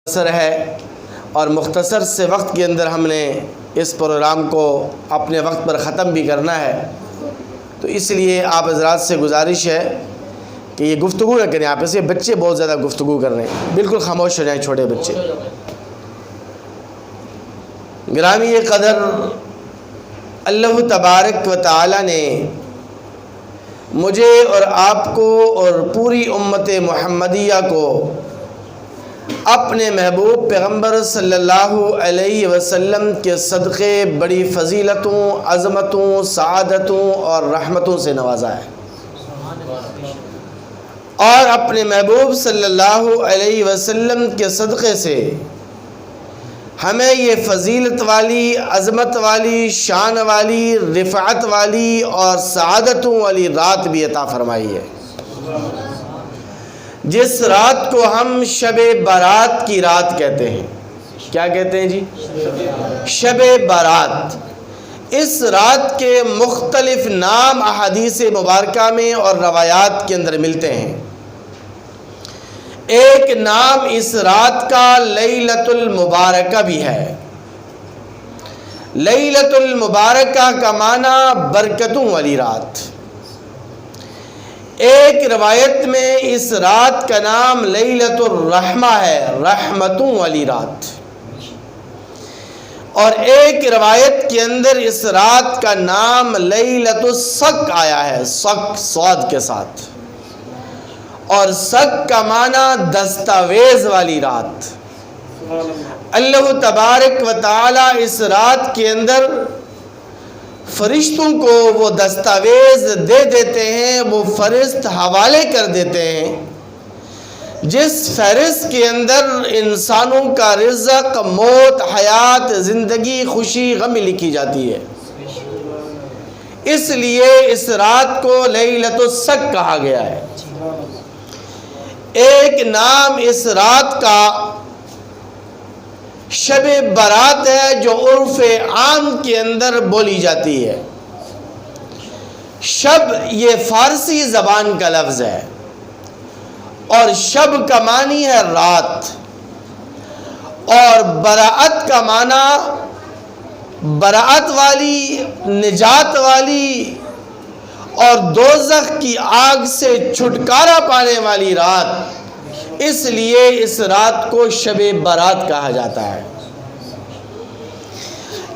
مختصر ہے اور مختصر سے وقت کے اندر ہم نے اس پروگرام کو اپنے وقت پر ختم بھی کرنا ہے، تو اس لیے آپ حضرات سے گزارش ہے کہ یہ گفتگو نہ کریں. آپ سے بچے بہت زیادہ گفتگو کر رہے ہیں، بالکل خاموش ہو جائیں چھوٹے بچے. گرامی قدر، اللہ تبارک و تعالی نے مجھے اور آپ کو اور پوری امت محمدیہ کو اپنے محبوب پیغمبر صلی اللہ علیہ وسلم کے صدقے بڑی فضیلتوں، عظمتوں، سعادتوں اور رحمتوں سے نوازا ہے، اور اپنے محبوب صلی اللہ علیہ وسلم کے صدقے سے ہمیں یہ فضیلت والی، عظمت والی، شان والی، رفعت والی اور سعادتوں والی رات بھی عطا فرمائی ہے، جس رات کو ہم شب بارات کی رات کہتے ہیں. کیا کہتے ہیں جی؟ شب بارات. اس رات کے مختلف نام احادیث مبارکہ میں اور روایات کے اندر ملتے ہیں. ایک نام اس رات کا لیلۃ المبارکہ بھی ہے. لیلۃ المبارکہ کا معنی برکتوں والی رات. ایک روایت میں اس رات کا نام لیلۃ الرحمہ ہے، رحمتوں والی رات. اور ایک روایت کے اندر اس رات کا نام لیلۃ الصق آیا ہے، صق صاد کے ساتھ، اور صق کا معنی دستاویز والی رات. اللہ تبارک و تعالی اس رات کے اندر فرشتوں کو وہ دستاویز دے دیتے ہیں، وہ فہرست حوالے کر دیتے ہیں، جس فہرست کے اندر انسانوں کا رزق، موت، حیات، زندگی، خوشی، غم لکھی جاتی ہے. اس لیے اس رات کو لیلۃ الصق کہا گیا ہے. ایک نام اس رات کا شب برات ہے، جو عرف عام کے اندر بولی جاتی ہے. شب یہ فارسی زبان کا لفظ ہے، اور شب کا معنی ہے رات، اور براءت کا معنی براءت والی، نجات والی اور دوزخ کی آگ سے چھٹکارا پانے والی رات. اس لیے اس رات کو شب برات کہا جاتا ہے.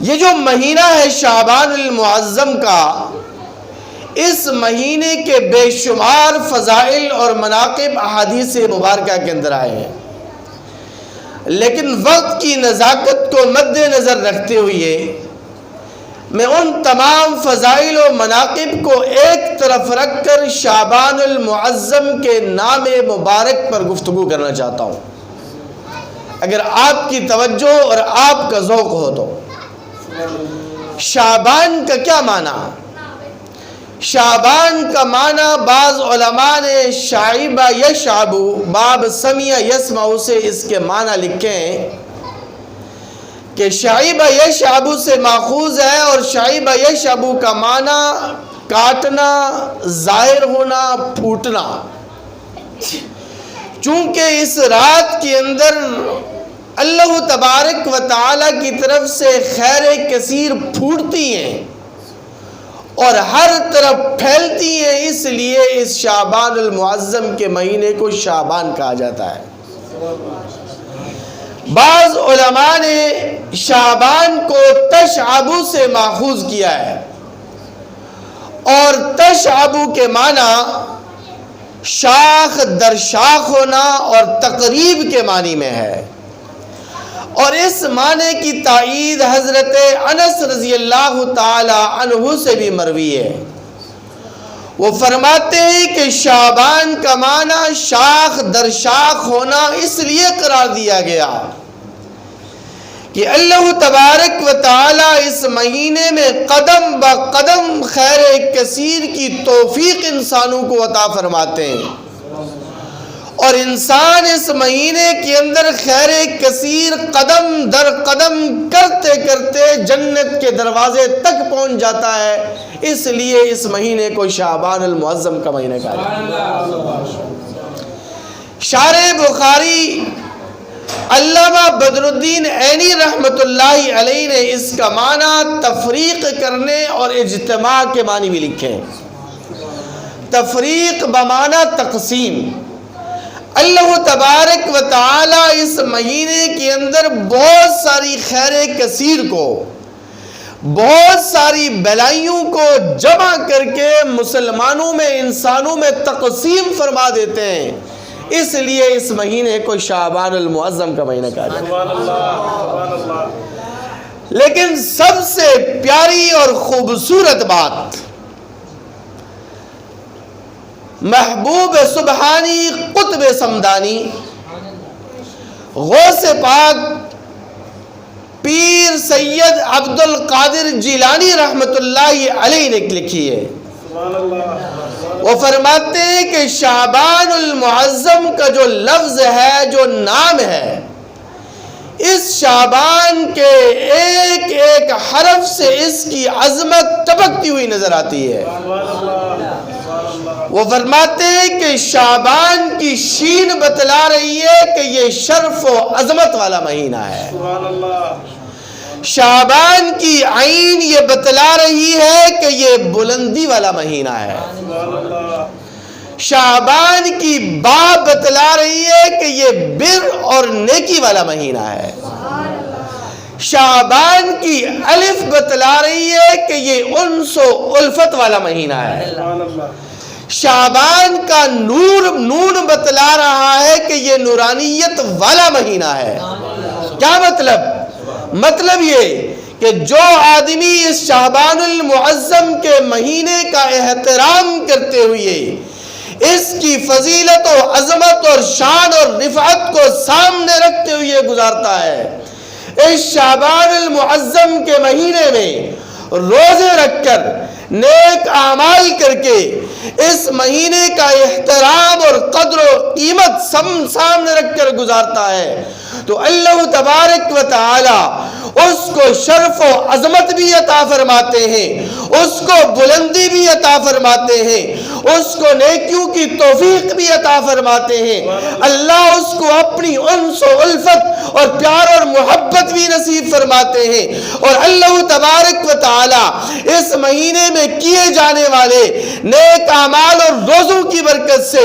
یہ جو مہینہ ہے شعبان المعظم کا، اس مہینے کے بے شمار فضائل اور مناقب احادیث مبارکہ کے اندر آئے ہیں، لیکن وقت کی نزاکت کو مد نظر رکھتے ہوئے میں ان تمام فضائل و مناقب کو ایک طرف رکھ کر شعبان المعظم کے نام مبارک پر گفتگو کرنا چاہتا ہوں، اگر آپ کی توجہ اور آپ کا ذوق ہو تو. شعبان کا کیا معنی؟ شعبان کا معنی بعض علماء نے شعیبہ یشعبو باب سمیع یسمع سے اس کے معنی لکھے ہیں کہ شعیبہ یشعبو سے ماخوذ ہے، اور شعیبہ یشعبو کا معنی کاٹنا، ظاہر ہونا، پھوٹنا. چونکہ اس رات کے اندر اللہ تبارک و تعالی کی طرف سے خیر کثیر پھوٹتی ہیں اور ہر طرف پھیلتی ہیں، اس لیے اس شعبان المعظم کے مہینے کو شعبان کہا جاتا ہے. بعض علماء نے شعبان کو تشعبو سے ماخوذ کیا ہے، اور تشعبو کے معنی شاخ در شاخ ہونا اور تقریب کے معنی میں ہے. اور اس معنی کی تائید حضرت انس رضی اللہ تعالی عنہ سے بھی مروی ہے. وہ فرماتے ہیں کہ شعبان کا معنی شاخ در شاخ ہونا اس لیے قرار دیا گیا کہ اللہ تبارک و تعالی اس مہینے میں قدم با قدم خیر کثیر کی توفیق انسانوں کو عطا فرماتے ہیں، اور انسان اس مہینے کے اندر خیر کثیر قدم در قدم کرتے کرتے جنت کے دروازے تک پہنچ جاتا ہے. اس لیے اس مہینے کو شعبان المعظم کا مہینہ کہا جاتا ہے. شارح بخاری علامہ بدر الدین عینی رحمت اللہ علیہ نے اس کا معنی تفریق کرنے اور اجتماع کے معنی بھی لکھے ہیں۔ تفریق بمعنی تقسیم۔ اللہ تبارک و تعالی اس مہینے کے اندر بہت ساری خیر کثیر کو، بہت ساری بلائیوں کو جمع کر کے مسلمانوں میں، انسانوں میں تقسیم فرما دیتے ہیں، اس لیے اس مہینے کو شعبان المعظم کا مہینہ کہا جاتا ہے۔ لیکن سب سے پیاری اور خوبصورت بات، محبوب سبحانی قطب سمدانی غوث پاک پیر سید عبد القادر جیلانی رحمت اللہ علیہ نے لکھی ہے۔ وہ فرماتے ہیں کہ شعبان المعظم کا جو لفظ ہے، جو نام ہے، اس شعبان کے ایک ایک حرف سے اس کی عظمت ٹپکتی ہوئی نظر آتی ہے۔ وہ فرماتے ہیں کہ شعبان کی شین بتلا رہی ہے کہ یہ شرف و عظمت والا مہینہ ہے۔ شعبان کی عین یہ بتلا رہی ہے کہ یہ بلندی والا مہینہ ہے۔ شعبان کی با بتلا رہی ہے کہ یہ بر اور نیکی والا مہینہ ہے۔ شعبان کی الف بتلا رہی ہے کہ یہ انس و الفت والا مہینہ ہے۔ شعبان کا نون بتلا رہا ہے کہ یہ نورانیت والا مہینہ ہے۔ کیا مطلب یہ کہ جو آدمی اس شعبان المعظم کے مہینے کا احترام کرتے ہوئے اس کی فضیلت و عظمت اور شان اور رفعت کو سامنے رکھتے ہوئے گزارتا ہے، اس شعبان المعظم کے مہینے میں روزے رکھ کر، نیک اعمال کر کے اس مہینے کا احترام اور قدر و قیمت سامنے رکھ کر گزارتا ہے، تو اللہ تبارک و تعالی اس کو شرف و عظمت بھی عطا فرماتے ہیں، اس کو بلندی بھی عطا فرماتے ہیں، اس کو نیکیوں کی توفیق بھی عطا فرماتے ہیں۔ اللہ اس کو اپنی انس و الفت اور پیار اور محبت بھی نصیب فرماتے ہیں، اور اللہ تبارک و تعالی اس مہینے میں کیے جانے والے نیک اعمال اور روزوں کی برکت سے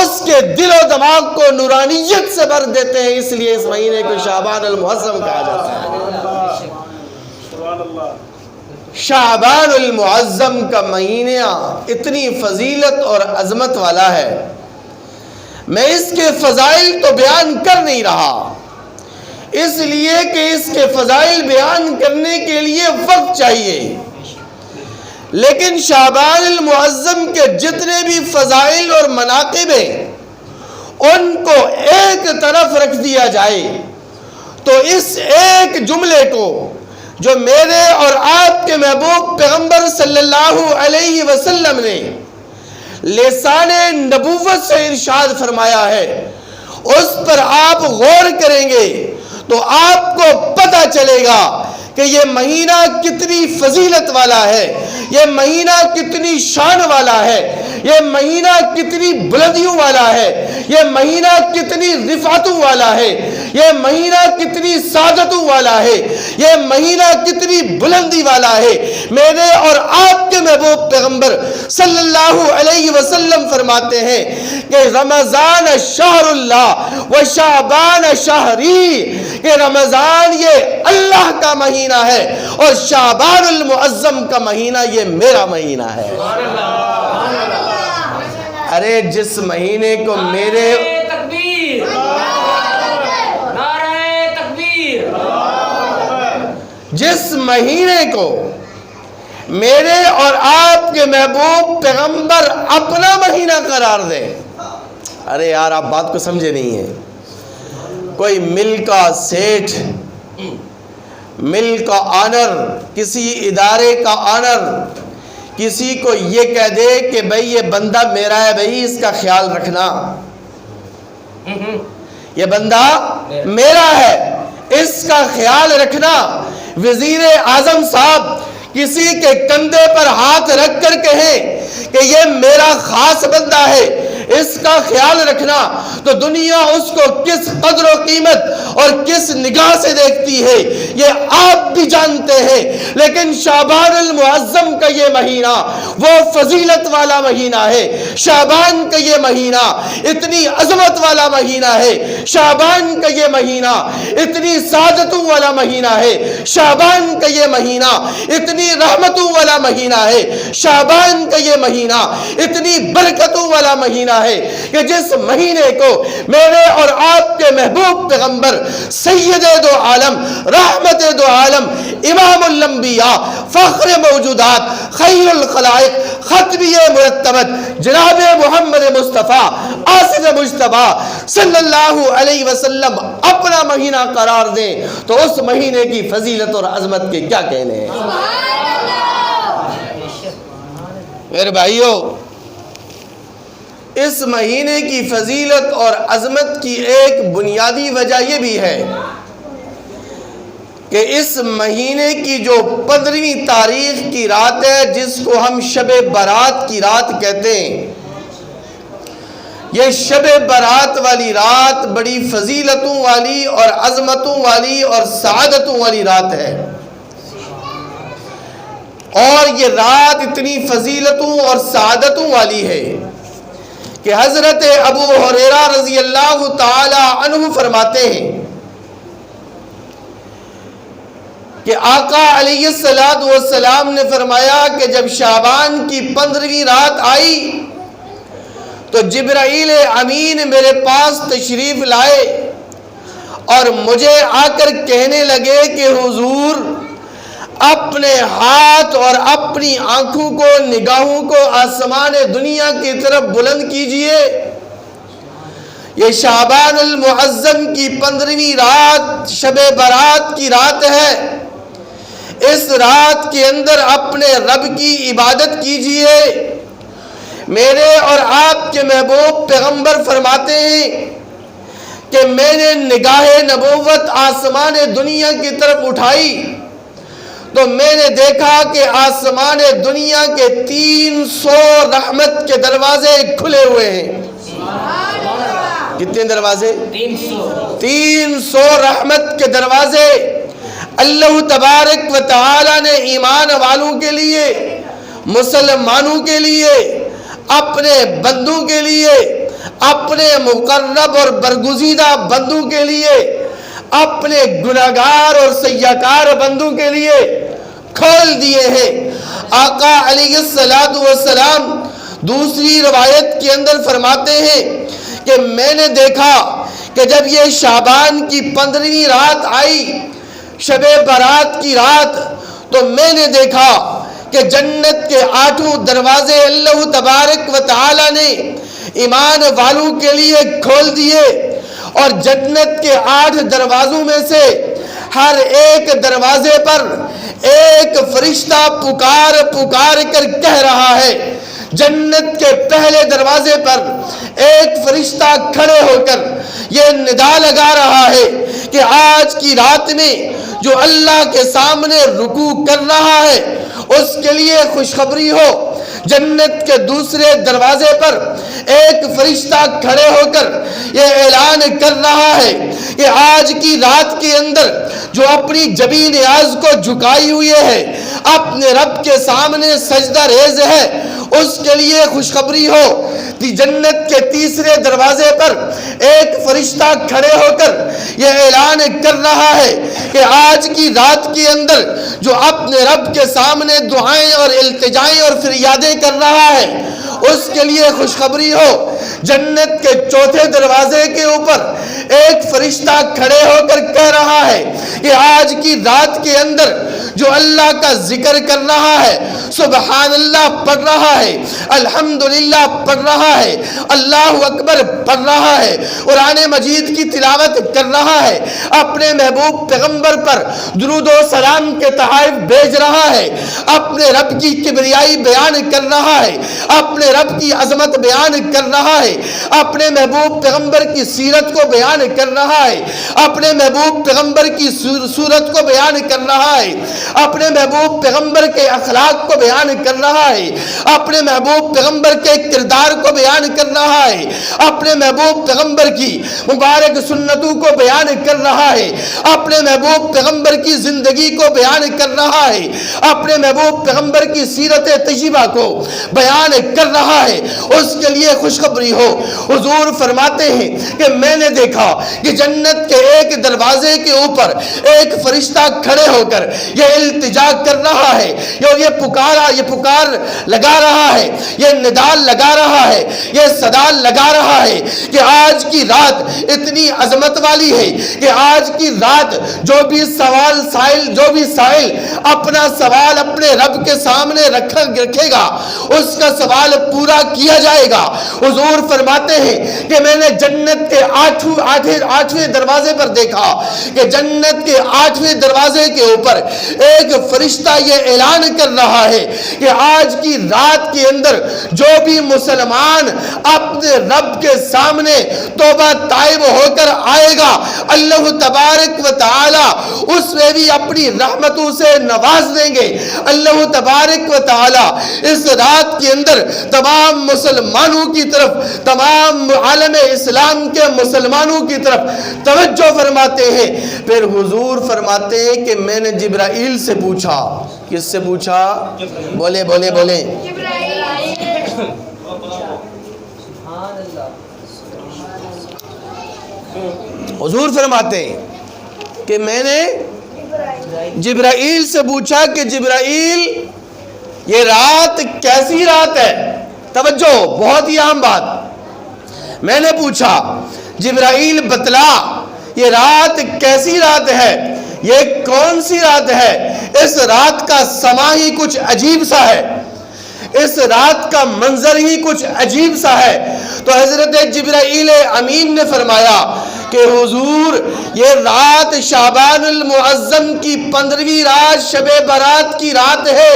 اس کے دل و دماغ کو نورانیت سے بھر دیتے ہیں، اس لیے اس مہینے کو شعبان المعظم کہا جاتا ہے۔ شعبان المعظم کا مہینہ اتنی فضیلت اور عظمت والا ہے، میں اس کے فضائل تو بیان کر نہیں رہا، اس لیے کہ اس کے فضائل بیان کرنے کے لیے وقت چاہیے، لیکن شعبان المعظم کے جتنے بھی فضائل اور مناقب ہیں ان کو ایک طرف رکھ دیا جائے تو اس ایک جملے کو جو میرے اور آپ کے محبوب پیغمبر صلی اللہ علیہ وسلم نے لسان نبوت سے ارشاد فرمایا ہے، اس پر آپ غور کریں گے تو آپ کو پتہ چلے گا کہ یہ مہینہ کتنی فضیلت والا ہے، یہ مہینہ کتنی شان والا ہے، یہ مہینہ کتنی بلندیوں والا ہے، یہ مہینہ کتنی رفعتوں والا ہے، یہ مہینہ کتنی سعادتوں والا ہے، یہ مہینہ کتنی بلندی والا ہے۔ میرے اور آپ کے محبوب پیغمبر صلی اللہ علیہ وسلم فرماتے ہیں کہ رمضان شہر اللہ و شعبان شہری، کہ رمضان یہ اللہ کا مہینہ ہے اور شعبان المعظم کا مہینہ یہ میرا مہینہ ہے۔ ارے جس مہینے کو میرے جس مہینے کو میرے اور آپ کے محبوب پیغمبر اپنا مہینہ قرار دے، ارے یار آپ بات کو سمجھے نہیں ہیں، کوئی مل کا سیٹھ، مل کا آنر، کسی ادارے کا آنر کسی کو یہ کہہ دے کہ بھئی یہ بندہ میرا ہے، بھئی اس کا خیال رکھنا، یہ بندہ میرا ہے، اس کا خیال رکھنا۔ وزیر اعظم صاحب کسی کے کندھے پر ہاتھ رکھ کر کہیں کہ یہ میرا خاص بندہ ہے، اس کا خیال رکھنا تو دنیا اس کو کس قدر و قیمت اور کس نگاہ سے دیکھتی ہے یہ آپ بھی جانتے ہیں، لیکن شعبان المعظم کا یہ مہینہ وہ فضیلت والا مہینہ ہے، شعبان کا یہ مہینہ اتنی عظمت والا مہینہ ہے، شعبان کا یہ مہینہ اتنی سعادتوں والا مہینہ ہے، شعبان کا یہ مہینہ اتنی رحمتوں والا مہینہ ہے، شعبان کا یہ مہینہ اتنی برکتوں والا مہینہ ہے کہ جس مہینے کو میرے اور آپ کے محبوب پیغمبر سید دو عالم، رحمت دو عالم، امام الانبیاء، فخر موجودات، خیر الخلائق، ختمی مرتبت جناب محمد مصطفیٰ آصف مجتبیٰ صلی اللہ علیہ وسلم اپنا مہینہ قرار دیں تو اس مہینے کی فضیلت اور عظمت کے کیا کہنے ہیں؟ میرے بھائیو، اس مہینے کی فضیلت اور عظمت کی ایک بنیادی وجہ یہ بھی ہے کہ اس مہینے کی جو 15ویں تاریخ کی رات ہے جس کو ہم شب برات کی رات کہتے ہیں، یہ شب برات والی رات بڑی فضیلتوں والی اور عظمتوں والی اور سعادتوں والی رات ہے، اور یہ رات اتنی فضیلتوں اور سعادتوں والی ہے کہ حضرت ابو ہریرہ رضی اللہ تعالی عنہ فرماتے ہیں کہ آقا علیہ السلام نے فرمایا کہ جب شعبان کی 15ویں رات آئی تو جبرائیل امین میرے پاس تشریف لائے اور مجھے آ کر کہنے لگے کہ حضور اپنے ہاتھ اور اپنی آنکھوں کو، نگاہوں کو آسمان دنیا کی طرف بلند کیجئے، یہ شعبان المعظم کی 15ویں رات شب برات کی رات ہے، اس رات کے اندر اپنے رب کی عبادت کیجئے۔ میرے اور آپ کے محبوب پیغمبر فرماتے ہیں کہ میں نے نگاہ نبوت آسمان دنیا کی طرف اٹھائی تو میں نے دیکھا کہ آسمان دنیا کے 300 رحمت کے دروازے کھلے ہوئے ہیں۔ کتنے دروازے؟ 300 رحمت کے دروازے اللہ تبارک و تعالی نے ایمان والوں کے لیے، مسلمانوں کے لیے، اپنے بندوں کے لیے، اپنے مقرب اور برگزیدہ بندوں کے لیے، اپنے گناہگار اور سیاکار بندوں کے لیے کھول دیے ہیں۔ آقا علیہ السلام دوسری روایت کے اندر فرماتے ہیں کہ میں نے دیکھا کہ جب یہ شعبان کی 15ویں رات آئی، شب برات کی رات، تو میں نے دیکھا کہ جنت کے 8 دروازے اللہ تبارک و تعالی نے ایمان والوں کے لیے کھول دیے، اور جنت کے 8 دروازوں میں سے ہر ایک دروازے پر ایک فرشتہ پکار پکار کر کہہ رہا ہے۔ جنت کے پہلے دروازے پر ایک فرشتہ کھڑے ہو کر یہ ندا لگا رہا ہے کہ آج کی رات میں جو اللہ کے سامنے رکوع کر رہا ہے اس کے لیے خوشخبری ہو۔ جنت کے دوسرے دروازے پر ایک فرشتہ کھڑے ہو کر یہ اعلان کر رہا ہے کہ آج کی رات کے اندر جو اپنی جبین نیاز کو جھکائی ہوئی ہے، اپنے رب کے سامنے سجدہ ریز ہے، اس کے لیے خوشخبری ہو۔ جنت کے تیسرے دروازے پر ایک فرشتہ کھڑے ہو کر یہ اعلان کر رہا ہے کہ آج کی رات کے اندر جو اپنے رب کے سامنے دعائیں اور التجائیں اور فریادیں کر رہا ہے اس کے لیے خوشخبری ہو۔ جنت کے چوتھے دروازے کے اوپر ایک فرشتہ کھڑے ہو کر کہہ رہا ہے کہ آج کی رات کے اندر جو اللہ کا ذکر کر رہا ہے، سبحان اللہ پڑھ رہا ہے، الحمدللہ پڑھ رہا ہے، اللہ اکبر پڑھ رہا ہے، قرآن مجید کی تلاوت کر رہا ہے، اپنے محبوب پیغمبر پیغمبر پر درود و سلام کے تحائف بھیج رہا ہے، اپنے رب کی کبریائی بیان کر رہا ہے، اپنے رب کی عظمت بیان کر رہا ہے، اپنے محبوب پیغمبر کی سیرت کو بیان کر رہا ہے، اپنے محبوب پیغمبر کی صورت کو بیان کر رہا ہے، اپنے محبوب پیغمبر کے اخلاق کو بیان کر رہا ہے، اپنے محبوب پیغمبر کے کردار کو بیان کر رہا ہے، اپنے محبوب پیغمبر کی مبارک سنتوں کو بیان کر رہا ہے، اپنے محبوب پیغمبر کی زندگی کو بیان کر رہا ہے، اپنے محبوب پیغمبر کی سیرت طیبہ کو بیان کر رہا ہے، اس کے لیے خوشخبری ہو۔ حضور فرماتے ہیں کہ میں نے دیکھا کہ جنت کے ایک دروازے کے اوپر ایک فرشتہ کھڑے ہو کر یہ التجا کر رہا ہے، یہ پکار لگا رہا ہے، یہ ندا لگا رہا ہے، یہ صدا لگا رہا ہے کہ آج کی رات اتنی عظمت والی ہے کہ آج کی رات جو بھی سائل اپنا سوال اپنے رب کے سامنے رکھے گا اس کا سوال پورا کیا جائے گا۔ حضور فرماتے ہیں کہ میں نے جنت کے آٹھویں دروازے پر دیکھا کہ جنت کے آٹھویں دروازے کے اوپر ایک فرشتہ یہ اعلان کر رہا ہے کہ آج کی رات کے اندر جو بھی مسلمان اپنے رب کے سامنے توبہ تائب ہو کر آئے گا، اللہ تبارک و تعالی اس میں بھی اپنی رحمتوں سے نواز دیں گے۔ اللہ تبارک و تعالی اس رات کے اندر تمام مسلمانوں کی طرف، تمام عالم اسلام کے مسلمانوں کی طرف توجہ فرماتے ہیں۔ پھر حضور فرماتے ہیں کہ میں نے جبرائیل سے پوچھا۔ کس سے پوچھا؟ بولے حضور فرماتے ہیں کہ میں نے جبرائیل سے پوچھا کہ جبرائیل یہ رات کیسی رات ہے؟ توجہ، بہت ہی اہم بات۔ میں نے پوچھا جبرائیل بتلا یہ رات کیسی رات ہے، یہ کون سی رات ہے؟ اس رات کا سما ہی کچھ عجیب سا ہے، اس رات کا منظر ہی کچھ عجیب سا ہے۔ تو حضرت جبرائیل امین نے فرمایا کہ حضور یہ رات شعبان المعظم کی 15ویں رات شب برات کی رات ہے،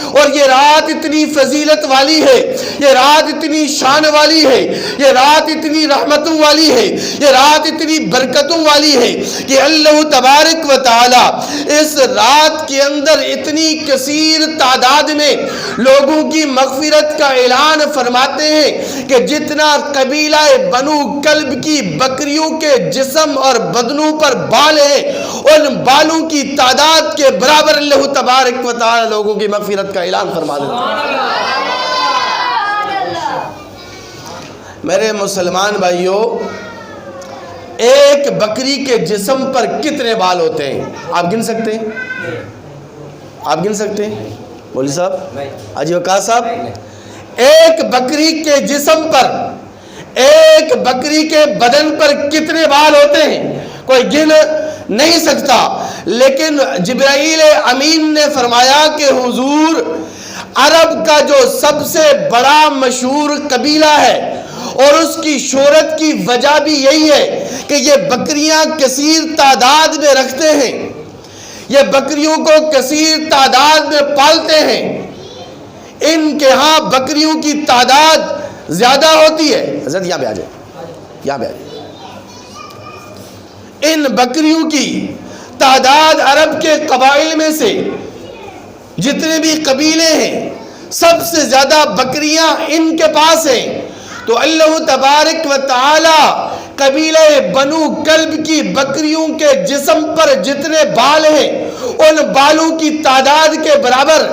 اور یہ رات اتنی فضیلت والی ہے، یہ رات اتنی شان والی ہے، یہ رات اتنی رحمتوں والی ہے، یہ رات اتنی برکتوں والی ہے کہ اللہ تبارک و تعالی اس رات کے اندر اتنی کثیر تعداد میں لوگوں کی مغفرت کا اعلان فرماتے ہیں کہ جتنا قبیلہ بنو کلب کی بکریوں کے جسم اور بدنوں پر بال ہیں، ان بالوں کی تعداد کے برابر اللہ تبارک و تعالی لوگوں کی مغفرت کا اعلان فرما دیتا ہے۔ میرے مسلمان بھائیوں، ایک بکری کے جسم پر کتنے بال ہوتے ہیں؟ آپ گن سکتے ہیں؟ آپ گن سکتے ہیں؟ مولی صاحب، حاجی وقاص صاحب، ایک بکری کے جسم پر، ایک بکری کے بدن پر کتنے بال ہوتے ہیں؟ کوئی گن نہیں سکتا۔ لیکن جبرائیل امین نے فرمایا کہ حضور عرب کا جو سب سے بڑا مشہور قبیلہ ہے اور اس کی شہرت کی وجہ بھی یہی ہے کہ یہ بکریاں کثیر تعداد میں رکھتے ہیں، یہ بکریوں کو کثیر تعداد میں پالتے ہیں، ان کے ہاں بکریوں کی تعداد زیادہ ہوتی ہے۔ حضرت یہاں پہ آ جائے، یہاں پہ آ جائے۔ ان بکریوں کی تعداد عرب کے قبائل میں سے جتنے بھی قبیلے ہیں سب سے زیادہ بکریاں ان کے پاس ہیں۔ تو اللہ تبارک و تعالی قبیلہ بنو کلب کی بکریوں کے جسم پر جتنے بال ہیں ان بالوں کی تعداد کے برابر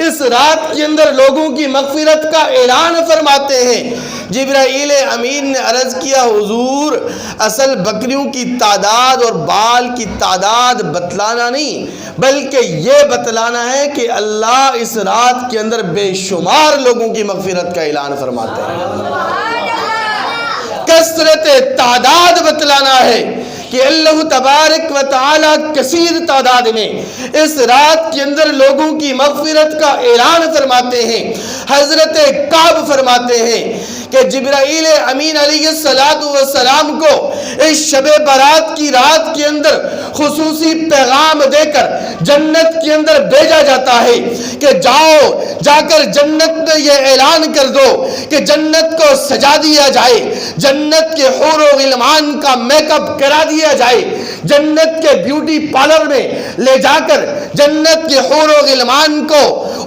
اس رات کے اندر لوگوں کی مغفرت کا اعلان فرماتے ہیں۔ جبرائیل امین نے عرض کیا حضور اصل بکریوں کی تعداد اور بال کی تعداد بتلانا نہیں بلکہ یہ بتلانا ہے کہ اللہ اس رات کے اندر بے شمار لوگوں کی مغفرت کا اعلان فرماتے ہیں۔ کثرت تعداد بتلانا ہے کہ اللہ تبارک و تعالی کثیر تعداد میں اس رات کے اندر لوگوں کی مغفرت کا اعلان فرماتے ہیں۔ حضرت کعب فرماتے ہیں کہ جبرائیل امین علیہ السلام کو اس شب برات کی رات کے اندر خصوصی پیغام دے کر جنت کے اندر بھیجا جاتا ہے کہ جاؤ جا کر جنت میں یہ اعلان کر دو کہ جنت کو سجا دیا جائے، جنت کے حور و غلمان کا میک اپ کرا دیا جائے، جنت کے بیوٹی پارلر میں لے جا کر جنت کے حور و غلمان کو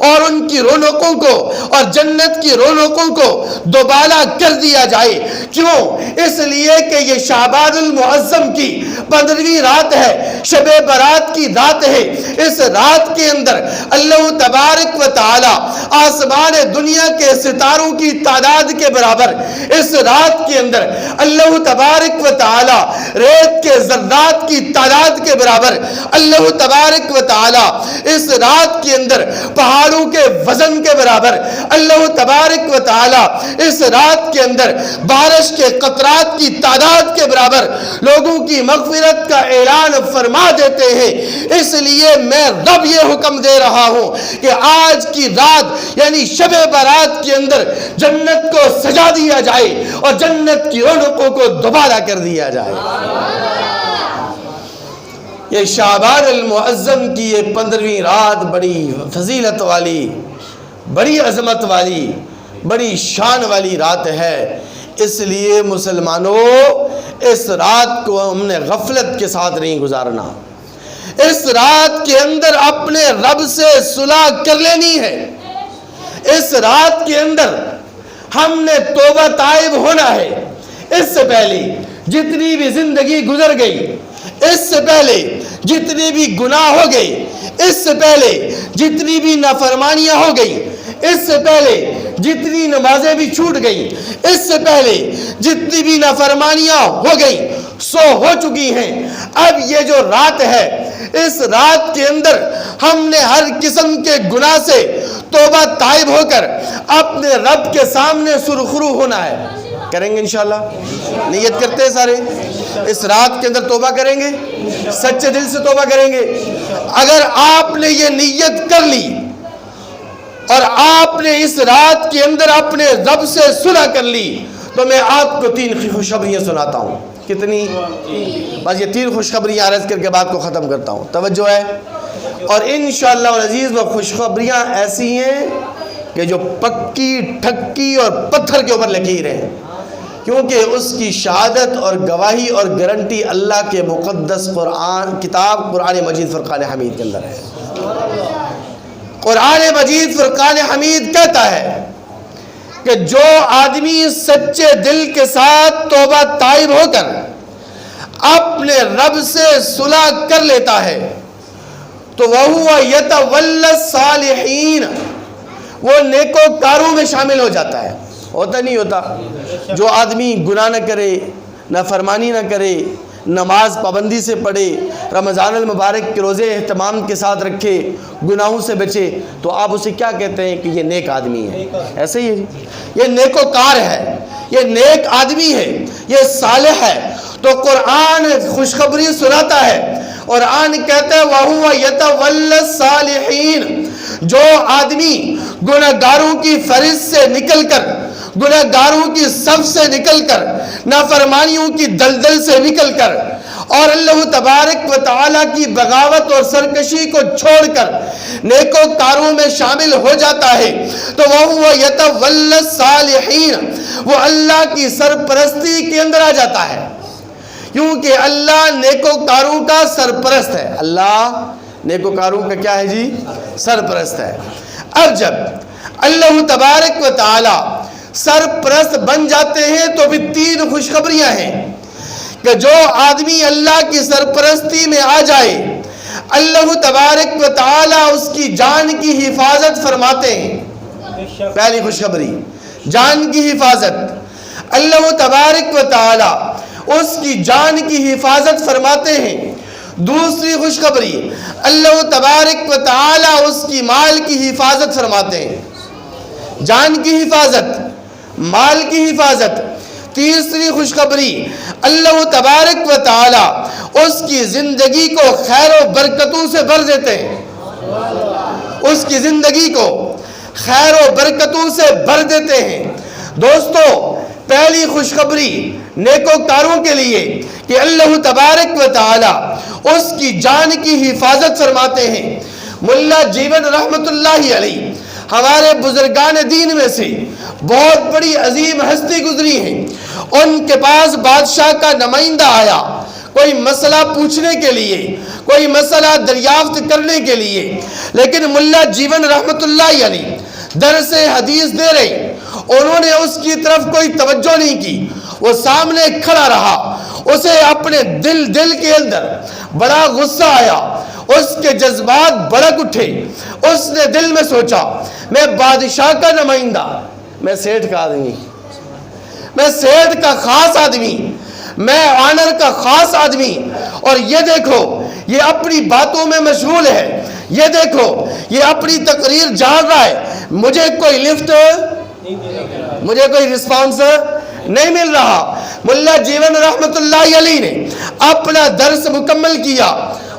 اور ان کی رونقوں کو اور جنت کی رونقوں کو دوبالا کر دیا جائے۔ کیوں؟ اس لیے کہ یہ شعبان المعظم کی 15ویں رات ہے، شب برات کی رات ہے۔ اس رات کے اندر اللہ تبارک و تعالی آسمان دنیا کے ستاروں کی تعداد کے برابر، اس رات کے اندر اللہ تبارک و تعالی ریت کے ذرات کی تعداد کے برابر، اللہ تبارک و تعالی اس رات کے اندر پہاڑوں کے وزن کے برابر، اللہ تبارک و تعالی اس رات کے اندر بارش کے قطرات کی تعداد کے برابر لوگوں کی مغفرت کا اعلان فرما دیتے ہیں۔ اس لیے میں رب یہ حکم دے رہا ہوں کہ آج کی رات یعنی شب برات کے اندر جنت کو سجا دیا جائے اور جنت کی رونقوں کو دوبارہ کر دیا جائے۔ یہ شعبان المعظم کی یہ 15ویں رات بڑی فضیلت والی، بڑی عظمت والی، بڑی شان والی رات ہے۔ اس لیے مسلمانوں اس رات کو ہم نے غفلت کے ساتھ نہیں گزارنا، اس رات کے اندر اپنے رب سے صلح کر لینی ہے۔ اس رات کے اندر ہم نے توبہ تائب ہونا ہے۔ اس سے پہلے جتنی بھی زندگی گزر گئی، اس سے پہلے جتنی بھی گناہ ہو گئی، اس سے پہلے جتنی بھی نافرمانیاں ہو گئی، اس سے پہلے جتنی نمازیں بھی چھوٹ گئی، اس سے پہلے جتنی بھی نافرمانیاں ہو گئی سو ہو چکی ہیں۔ اب یہ جو رات ہے، اس رات کے اندر ہم نے ہر قسم کے گناہ سے توبہ تائب ہو کر اپنے رب کے سامنے سرخرو ہونا ہے۔ کریں گے انشاءاللہ؟ نیت کرتے ہیں سارے اس رات کے اندر توبہ کریں گے، سچے دل سے توبہ کریں گے۔ اگر آپ نے یہ نیت کر لی اور آپ نے اس رات کے اندر اپنے رب سے صلح کر لی تو میں آپ کو 3 خوشخبریاں سناتا ہوں۔ کتنی؟ بس یہ 3 خوشخبریاں عرض کر کے بات کو ختم کرتا ہوں، توجہ ہے۔ اور انشاءاللہ العزیز وہ خوشخبریاں ایسی ہیں کہ جو پکی ٹھکی اور پتھر کے اوپر لکیر ہیں، کیونکہ اس کی شہادت اور گواہی اور گارنٹی اللہ کے مقدس قرآن مجید فرقان حمید کے اندر ہے۔ قرآن مجید فرقان حمید کہتا ہے کہ جو آدمی سچے دل کے ساتھ توبہ تائب ہو کر اپنے رب سے صلح کر لیتا ہے تو وَهُوَ يَتَوَلَّى الصَّالِحِينَ، وہ نیکوکاروں میں شامل ہو جاتا ہے۔ ہوتا نہیں ہوتا؟ جو آدمی گناہ نہ کرے، نافرمانی نہ کرے، نماز پابندی سے پڑھے، رمضان المبارک کے روزے اہتمام کے ساتھ رکھے، گناہوں سے بچے، تو آپ اسے کیا کہتے ہیں کہ یہ نیک آدمی ہے۔ ایسے ہی ہے، یہ نیکوکار ہے، یہ نیک آدمی ہے، یہ صالح ہے۔ تو قرآن خوشخبری سناتا ہے، قرآن کہتا ہے وَهُوَ يَتَوَلَّى الصَّالِحِينَ، جو آدمی گناہگاروں کی فہرست سے نکل کر، گناہگاروں کی صف سے نکل کر، نافرمانیوں کی دلدل سے نکل کر اور اللہ تبارک و تعالیٰ کی بغاوت اور سرکشی کو چھوڑ کر نیکوکاروں میں شامل ہو جاتا ہے تو وَهُوَ يَتَوَلَّى الصَّالِحِينَ، وہ اللہ کی سرپرستی کے اندر آ جاتا ہے، کیونکہ اللہ نیکوکاروں کا سرپرست ہے۔ اللہ نیکوکاروں کا کیا ہے جی؟ سرپرست ہے۔ اب جب اللہ تبارک و تعالی سرپرست بن جاتے ہیں تو بھی 3 خوشخبریاں ہیں کہ جو آدمی اللہ کی سرپرستی میں آ جائے اللہ تبارک و تعالی اس کی جان کی حفاظت فرماتے ہیں۔ پہلی خوشخبری جان کی حفاظت، اللہ تبارک و تعالی اس کی جان کی حفاظت فرماتے ہیں۔ دوسری خوشخبری اللہ تبارک و تعالی اس کی مال کی حفاظت فرماتے ہیں، جان کی حفاظت، مال کی حفاظت۔ تیسری خوشخبری اللہ تبارک و تعالی اس کی زندگی کو خیر و برکتوں سے بھر دیتے ہیں، اس کی زندگی کو خیر و برکتوں سے بھر دیتے ہیں۔ دوستو پہلی خوشخبری نیکوکاروں کے لیے کہ اللہ تبارک و تعالی اس کی جان کی حفاظت فرماتے ہیں۔ ملا جیون رحمت اللہ علیہ ہمارے بزرگان دین میں سے بہت بڑی عظیم ہستی گزری ہیں۔ ان کے پاس بادشاہ کا نمائندہ آیا کوئی مسئلہ پوچھنے کے لیے، کوئی مسئلہ دریافت کرنے کے لیے، لیکن ملا جیون رحمت اللہ علیہ درس حدیث دے رہے، انہوں نے اس کی طرف کوئی توجہ نہیں کی، وہ سامنے کھڑا رہا۔ اسے اپنے دل کے اندر بڑا غصہ آیا، اس کے جذبات بھڑک اٹھے۔ اس نے دل میں سوچا میں بادشاہ کا نمائندہ، میں سیٹھ کا آدمی، میں سیٹھ کا خاص آدمی، میں آنر کا خاص آدمی، اور یہ دیکھو یہ اپنی باتوں میں مشغول ہے، یہ دیکھو یہ اپنی تقریر جھاڑ رہا ہے، مجھے کوئی لفٹ، مجھے کوئی رسپانس نہیں مل رہا۔ ملا جیون رحمت اللہ علیہ نے اپنا درس مکمل کیا،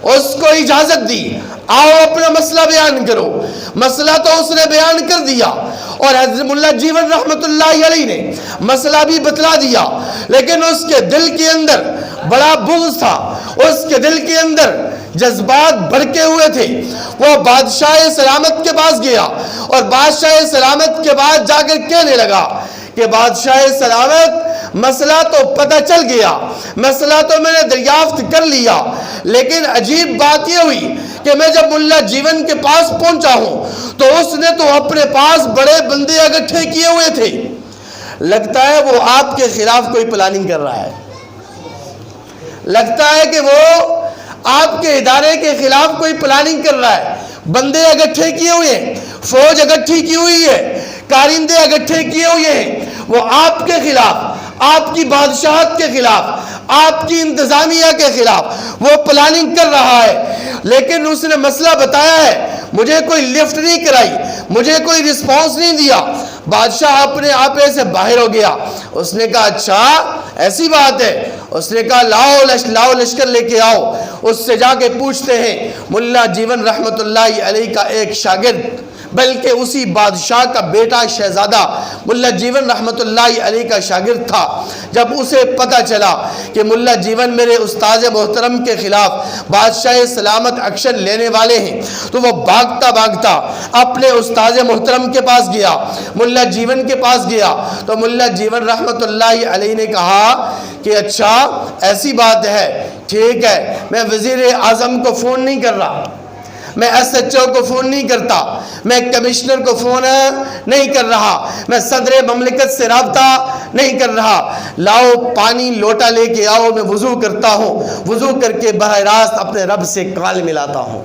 اس کو اجازت دی، آؤ اپنا مسئلہ بیان کرو۔ مسئلہ تو اس نے بیان کر دیا، اور حضرت ملا جیون رحمت اللہ علیہ نے مسئلہ بھی بتلا دیا، لیکن اس کے دل کے اندر بڑا بغض تھا، اس کے دل کے اندر جذبات بھڑکے ہوئے تھے۔ وہ بادشاہ سلامت کے پاس گیا، اور بادشاہ سلامت کے بعد جا کر کہنے لگا کہ بادشاہ سلامت مسئلہ تو پتہ چل گیا، مسئلہ تو میں نے دریافت کر لیا، لیکن عجیب بات یہ ہوئی کہ میں جب ملا جیون کے پاس پہنچا ہوں تو اس نے تو اپنے پاس بڑے بندے اکٹھے کیے ہوئے تھے، لگتا ہے وہ آپ کے خلاف کوئی پلاننگ کر رہا ہے، لگتا ہے کہ وہ آپ کے ادارے کے خلاف کوئی پلاننگ کر رہا ہے۔ بندے اکٹھے کیے ہوئے ہیں، فوج اکٹھی کی ہوئی ہے، کارندے اکٹھے کیے ہوئے ہیں، وہ آپ کے خلاف، آپ کی بادشاہت کے خلاف، آپ کی انتظامیہ کے خلاف وہ پلاننگ کر رہا ہے۔ لیکن اس نے مسئلہ بتایا ہے، مجھے کوئی لفٹ نہیں کرائی، مجھے کوئی رسپانس نہیں دیا۔ بادشاہ اپنے آپے سے باہر ہو گیا، اس نے کہا اچھا ایسی بات ہے، اس نے کہا لاؤ لشکر لے کے آؤ۔ اس سے جا کے پوچھتے ہیں، ملا جیون رحمت اللہ علیہ کا ایک شاگرد، بلکہ اسی بادشاہ کا بیٹا شہزادہ ملا جیون رحمت اللہ علیہ کا شاگرد تھا۔ جب اسے پتہ چلا کہ ملا جیون میرے استاذ محترم کے خلاف بادشاہ سلامت ایکشن لینے والے ہیں، تو وہ بھاگتا اپنے استاذ محترم کے پاس گیا، ملا جیون کے پاس گیا، تو ملا جیون رحمت اللہ علیہ نے کہا کہ اچھا ایسی بات ہے، ٹھیک ہے، میں وزیر اعظم کو فون نہیں کر رہا، میں ایس ایچ او کو فون نہیں کرتا، میں کمشنر کو فون نہیں کر رہا، میں صدر مملکت سے رابطہ نہیں کر رہا، لاؤ پانی لوٹا لے کے آؤ، میں وضو کرتا ہوں، وضو کر کے براہ راست اپنے رب سے کال ملاتا ہوں،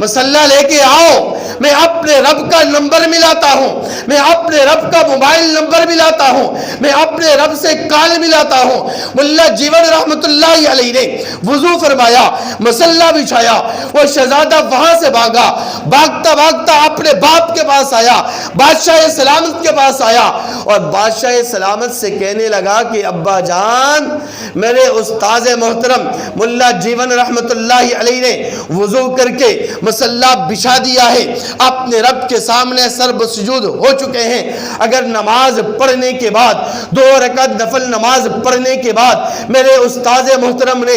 مسلح لے کے آؤ، میں اپنے رب کا نمبر ملاتا ہوں، میں اپنے رب کا موبائل نمبر ملاتا ہوں، میں اپنے رب سے کال ملاتا ہوں۔ ملا جیون رحمت اللہ علیہ نے وضو فرمایا، مسلح بچھایا، وہ شہزادہ وہاں سے بھاگتا اپنے باپ کے پاس آیا، بادشاہ سلامت کے پاس آیا، اور بادشاہ سلامت سے کہنے لگا کہ ابا جان، میرے استاذ محترم ملا جیون رحمت اللہ علیہ نے وضو کر کے مسلح بچھا دیا ہے، اپنے رب کے سامنے سر سجود ہو چکے ہیں۔ اگر نماز پڑھنے کے بعد 2 رکعت نفل نماز پڑھنے کے بعد میرے استاذ محترم نے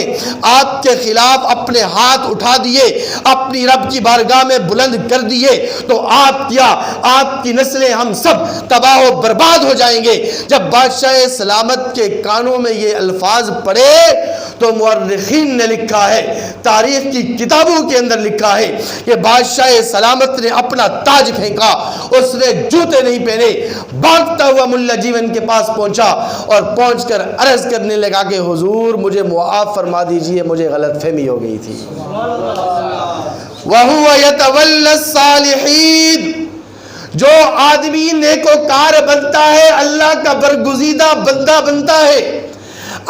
آپ کے خلاف اپنے ہاتھ اٹھا دیے، اپنی رب کی بارگاہ میں بلند کر دیے، تو آپ کیا، آپ کی نسلیں، ہم سب تباہ و برباد ہو جائیں گے۔ جب بادشاہ سلامت کے کانوں میں یہ الفاظ پڑے تو مورخین نے لکھا ہے، تاریخ کی کتابوں کے اندر لکھا ہے کہ بادشاہ سلامت نے اپنا تاج پھینکا، اس نے جوتے نہیں پہنے، بھاگتا ہوا ملا جیون کے پاس پہنچا، اور پہنچ کر عرض کرنے لگا کہ حضور مجھے معاف فرما دیجئے، مجھے غلط فہمی ہو گئی تھی۔ وَهُوَ يَتَوَلَّى الصَّالِحِينَ، جو آدمی نیکوکار بنتا ہے، اللہ کا برگزیدہ بندہ بنتا ہے،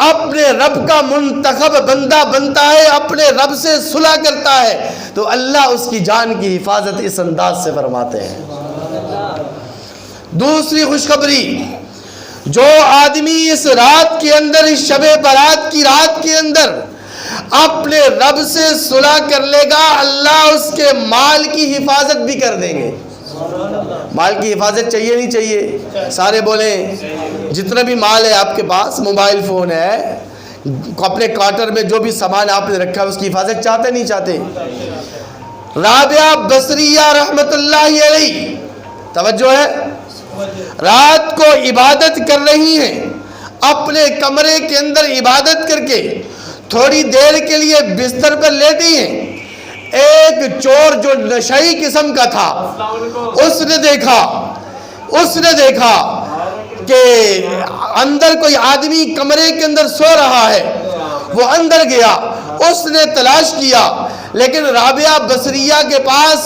اپنے رب کا منتخب بندہ بنتا ہے، اپنے رب سے صلح کرتا ہے، تو اللہ اس کی جان کی حفاظت اس انداز سے فرماتے ہیں۔ دوسری خوشخبری، جو آدمی اس رات کے اندر، اس شب برات کی رات کے اندر اپنے رب سے صلح کر لے گا، اللہ اس کے مال کی حفاظت بھی کر دیں گے۔ مال کی حفاظت چاہیے نہیں چاہیے؟ سارے بولیں جتنا بھی مال ہے آپ کے پاس، موبائل فون ہے، اپنے کوارٹر میں جو بھی سامان آپ نے رکھا ہے اس کی حفاظت چاہتے نہیں چاہتے؟ رابعہ بصریہ رحمت اللہ علیہ، توجہ ہے، رات کو عبادت کر رہی ہیں، اپنے کمرے کے اندر عبادت کر کے تھوڑی دیر کے لیے بستر پر لیٹی ہیں، ایک چور جو نشئی قسم کا تھا اس نے دیکھا کہ اندر کوئی آدمی کمرے کے اندر سو رہا ہے، وہ اندر گیا، اس نے تلاش کیا، لیکن رابعہ بصریہ کے پاس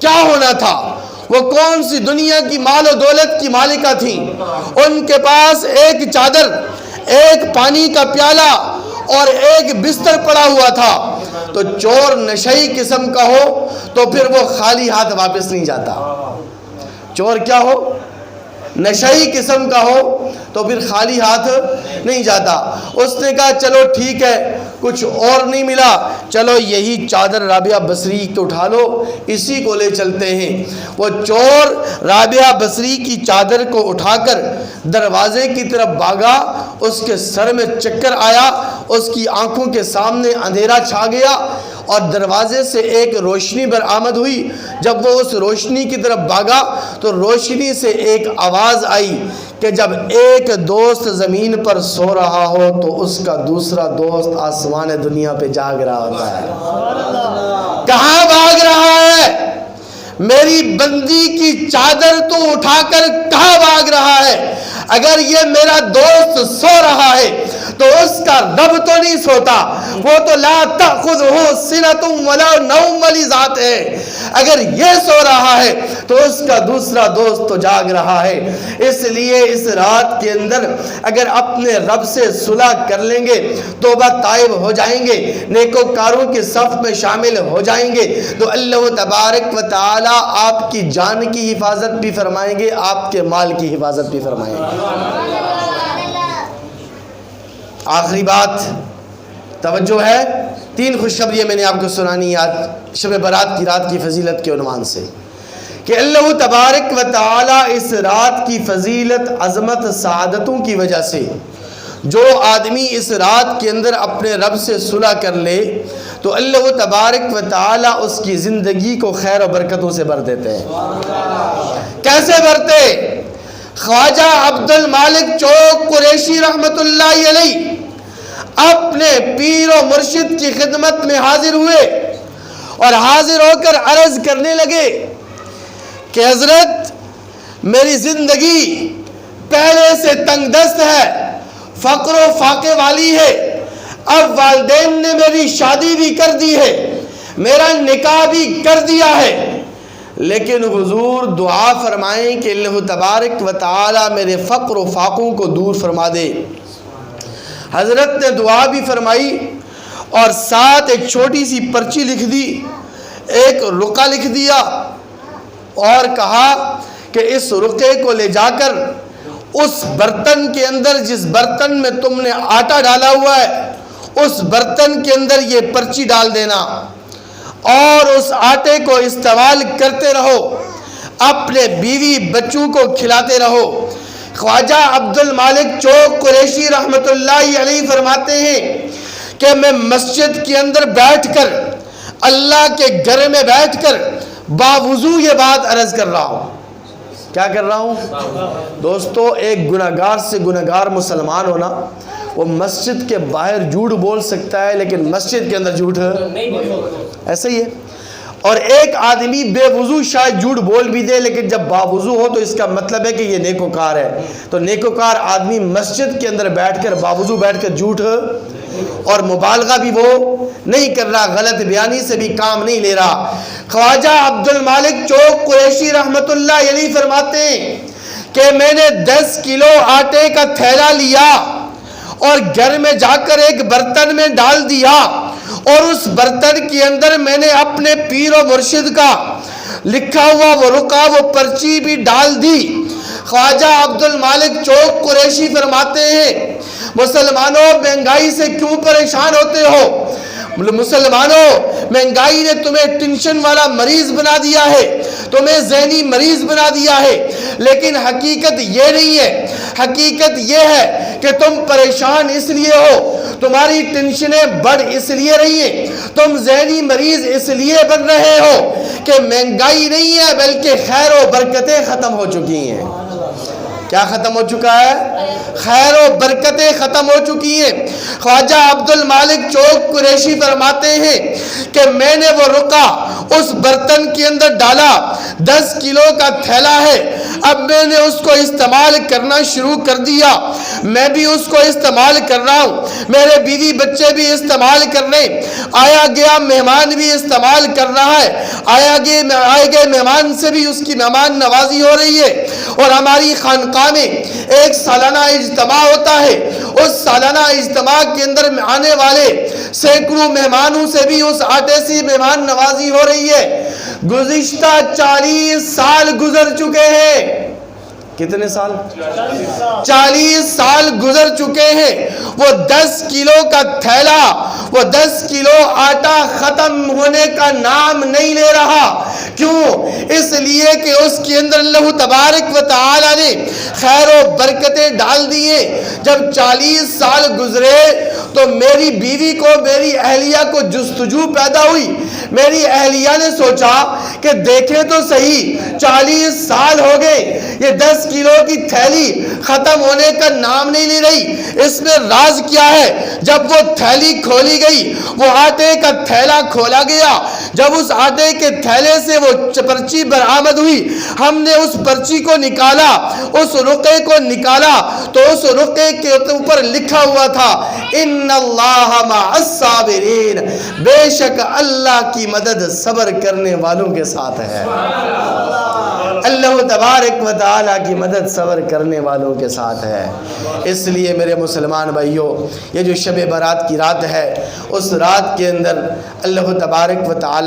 کیا ہونا تھا؟ وہ کون سی دنیا کی مال و دولت کی مالکہ تھیں؟ ان کے پاس ایک چادر، ایک پانی کا پیالہ اور ایک بستر پڑا ہوا تھا۔ تو چور نشئی قسم کا ہو تو پھر وہ خالی ہاتھ واپس نہیں جاتا۔ چور کیا ہو؟ نشئی قسم کا ہو تو پھر خالی ہاتھ نہیں جاتا۔ اس نے کہا چلو ٹھیک ہے، کچھ اور نہیں ملا، چلو یہی چادر رابعہ بصری کو اٹھا لو، اسی کو لے چلتے ہیں۔ وہ چور رابعہ بصری کی چادر کو اٹھا کر دروازے کی طرف بھاگا، اس کے سر میں چکر آیا، اس کی آنکھوں کے سامنے اندھیرا چھا گیا اور دروازے سے ایک روشنی برآمد ہوئی۔ جب وہ اس روشنی کی طرف بھاگا تو روشنی سے ایک آواز آئی کہ جب ایک دوست زمین پر سو رہا ہو تو اس کا دوسرا دوست آسمان دنیا پہ جاگ رہا ہوتا ہے۔ کہاں بھاگ رہا ہے؟ میری بندی کی چادر تو اٹھا کر کہاں بھاگ رہا ہے؟ اگر یہ میرا دوست سو رہا ہے تو اس کا رب تو نہیں سوتا، وہ تو لا تأخذہ سنۃ ولا نوم والی ذات ہے۔ اگر یہ سو رہا ہے تو اس کا دوسرا دوست تو جاگ رہا ہے۔ اس لیے اس رات کے اندر اگر اپنے رب سے صلح کر لیں گے، توبہ طائب ہو جائیں گے، نیکوکاروں کے صف میں شامل ہو جائیں گے، تو اللہ تبارک و تعالی آپ کی جان کی حفاظت بھی فرمائیں گے، آپ کے مال کی حفاظت بھی فرمائیں گے۔ آخری بات توجہ ہے، 3 خوشخبریاں میں نے آپ کو سنانی آج شب برات کی رات کی فضیلت کے عنوان سے، کہ اللہ تبارک و تعالی اس رات کی فضیلت، عظمت، سعادتوں کی وجہ سے جو آدمی اس رات کے اندر اپنے رب سے صلح کر لے تو اللہ تبارک و تعالی اس کی زندگی کو خیر و برکتوں سے بھر دیتے ہیں۔ کیسے بھرتے؟ خواجہ عبد المالک چوک قریشی رحمت اللہ علیہ اپنے پیر و مرشد کی خدمت میں حاضر ہوئے اور حاضر ہو کر عرض کرنے لگے کہ حضرت میری زندگی پہلے سے تنگ دست ہے، فقر و فاقے والی ہے، اب والدین نے میری شادی بھی کر دی ہے، میرا نکاح بھی کر دیا ہے، لیکن حضور دعا فرمائیں کہ اللہ تبارک و تعالی میرے فقر و فاقوں کو دور فرما دے۔ حضرت نے دعا بھی فرمائی اور ساتھ ایک چھوٹی سی پرچی لکھ دی، ایک رقعہ لکھ دیا اور کہا کہ اس رقعے کو لے جا کر اس برتن کے اندر، جس برتن میں تم نے آٹا ڈالا ہوا ہے، اس برتن کے اندر یہ پرچی ڈال دینا اور اس آٹے کو استعمال کرتے رہو، اپنے بیوی بچوں کو کھلاتے رہو۔ خواجہ عبد المالک چوک قریشی رحمت اللہ علیہ فرماتے ہیں کہ میں مسجد کے اندر بیٹھ کر، اللہ کے گھر میں بیٹھ کر باوضو یہ بات عرض کر رہا ہوں۔ کیا کر رہا ہوں؟ دوستو، ایک گناہگار سے گناہگار مسلمان ہونا، وہ مسجد کے باہر جھوٹ بول سکتا ہے لیکن مسجد کے اندر جھوٹ ایسا ہی ہے، اور ایک آدمی بے وضو شاید جھوٹ بول بھی دے لیکن جب باوضو ہو تو اس کا مطلب ہے کہ یہ نیکوکار ہے۔ تو نیکوکار آدمی مسجد کے اندر بیٹھ کر باوضو بیٹھ کر جھوٹ اور مبالغہ بھی وہ نہیں کر رہا، غلط بیانی سے بھی کام نہیں لے رہا۔ خواجہ عبد المالک چوک قریشی رحمت اللہ علیہ فرماتے ہیں کہ میں نے 10 کلو آٹے کا تھیلا لیا اور گھر میں جا کر ایک برتن میں ڈال دیا اور اس برتن کے اندر میں نے اپنے پیر و مرشد کا لکھا ہوا وہ رقعہ، وہ پرچی بھی ڈال دی۔ خواجہ عبد المالک چوک قریشی فرماتے ہیں مسلمانوں مہنگائی سے کیوں پریشان ہوتے ہو؟ مسلمانوں مہنگائی نے تمہیں ٹینشن والا مریض بنا دیا ہے، تمہیں ذہنی مریض بنا دیا ہے، لیکن حقیقت یہ نہیں ہے۔ حقیقت یہ ہے کہ تم پریشان اس لیے ہو، تمہاری ٹینشنیں بڑھ اس لیے رہی ہیں، تم ذہنی مریض اس لیے بن رہے ہو کہ مہنگائی نہیں ہے بلکہ خیر و برکتیں ختم ہو چکی ہیں۔ کیا ختم ہو چکا ہے؟ خیر و برکتیں ختم ہو چکی ہیں۔ خواجہ عبد المالک چوک قریشی فرماتے ہیں کہ میں نے وہ رقعہ اس برتن کے اندر ڈالا، 10 کلو کا تھیلا ہے، اب میں نے اس کو استعمال کرنا شروع کر دیا، میں بھی اس کو استعمال کر رہا ہوں، میرے بیوی بچے بھی استعمال کر رہے ہیں، آیا گیا مہمان بھی استعمال کر رہا ہے، آئے گئے مہمان سے بھی اس کی مہمان نوازی ہو رہی ہے، اور ہماری خانقاہ میں ایک سالانہ اجتماع ہوتا ہے، اس سالانہ اجتماع کے اندر آنے والے سینکڑوں مہمانوں سے بھی اس آٹے سے مہمان نوازی ہو رہی ہے۔ گزشتہ 40 سال گزر چکے ہیں۔ کتنے سال؟ 40 سال گزر چکے ہیں۔ وہ 10 کلو کا تھیلا، وہ 10 کلو آٹا ختم ہونے کا نام نہیں لے رہا۔ کیوں؟ اس لیے کہ اس کے اندر اللہ تبارک و تعالی نے خیر و برکتیں ڈال دیے۔ جب 40 سال گزرے تو میری بیوی کو، میری اہلیہ کو جستجو پیدا ہوئی۔ میری اہلیہ نے سوچا کہ دیکھیں تو صحیح، 40 سال ہو گئے، یہ 10 کلو کی تھیلی ختم ہونے کا نام نہیں لے رہی، اس میں راز کیا ہے؟ جب وہ تھیلی کھولی گئی، وہ آٹے کا تھیلا کھولا گیا، جب اس آٹے کے تھیلے سے وہ پرچی برآمد ہوئی، ہم نے اس پرچی کو نکالا، اس رقعے کو نکالا، تو اس رقعے کے اوپر لکھا ہوا تھا ان اللہ مع الصابرین، بے شک اللہ کی مدد صبر کرنے والوں کے ساتھ ہے۔ اللہ تبارک و تعالیٰ کی مدد صبر کرنے والوں کے ساتھ ہے۔ اس لیے میرے مسلمان بھائیوں، یہ جو شب برات کی رات ہے، اس رات کے اندر اللہ تبارک و تعالیٰ